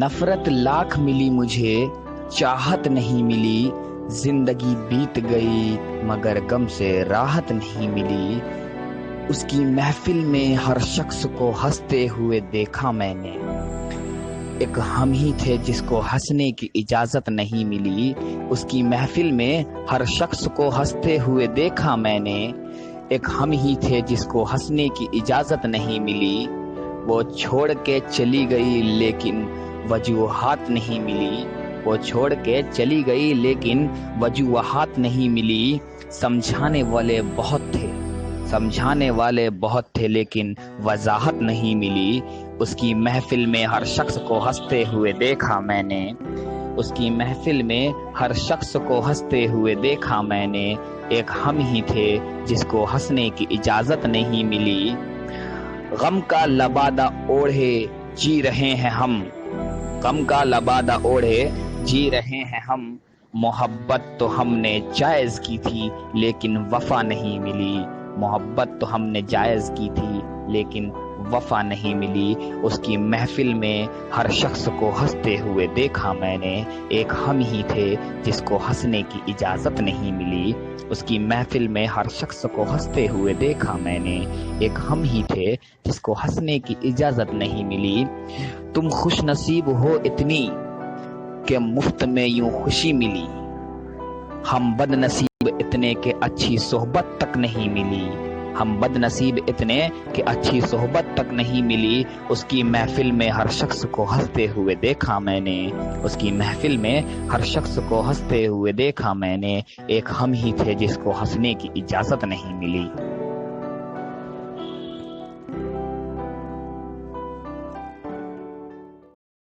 نفرت لاکھ ملی مجھے چاہت نہیں ملی، زندگی بیت گئی مگر غم سے راحت نہیں ملی۔ اس کی محفل میں ہر شخص کو ہنستے ہوئے دیکھا میں نے، ایک ہم ہی تھے جس کو ہنسنے کی اجازت نہیں ملی۔ اس کی محفل میں ہر شخص کو ہنستے ہوئے دیکھا میں نے، ایک ہم ہی تھے جس کو ہنسنے کی اجازت نہیں ملی۔ وہ چھوڑ کے چلی گئی لیکن وجوہات نہیں ملی، وہ چھوڑ کے چلی گئی لیکن وجوہات نہیں ملی۔ سمجھانے والے بہت تھے لیکن وضاحت نہیں ملی۔ اس کی محفل میں ہر شخص کو ہنستے ہوئے دیکھا میں نے، اس کی محفل میں ہر شخص کو ہنستے ہوئے دیکھا میں نے، ایک ہم ہی تھے جس کو ہنسنے کی اجازت نہیں ملی۔ غم کا لبادہ اوڑھے جی رہے ہیں ہم، غم کا لبادہ اوڑھے جی رہے ہیں ہم۔ محبت تو ہم نے جائز کی تھی لیکن وفا نہیں ملی، محبت تو ہم نے جائز کی تھی لیکن وفا نہیں ملی۔ اس کی محفل میں ہر شخص کو ہنستے ہوئے دیکھا میں نے، ایک ہم ہی تھے جس کو ہنسنے کی اجازت نہیں ملی۔ اس کی محفل میں ہر شخص کو ہنستے ہوئے دیکھا میں نے، ایک ہم ہی تھے جس کو ہنسنے کی اجازت نہیں ملی۔ تم خوش نصیب ہو اتنی کہ مفت میں یوں خوشی ملی، ہم بد نصیب اتنے کہ اچھی صحبت تک نہیں ملی، ہم بد نصیب اتنے کہ اچھی صحبت تک نہیں ملی۔ اس کی محفل میں ہر شخص کو ہنستے ہوئے دیکھا میں نے، اس کی محفل میں ہر شخص کو ہنستے ہوئے دیکھا میں نے، ایک ہم ہی تھے جس کو ہنسنے کی اجازت نہیں ملی۔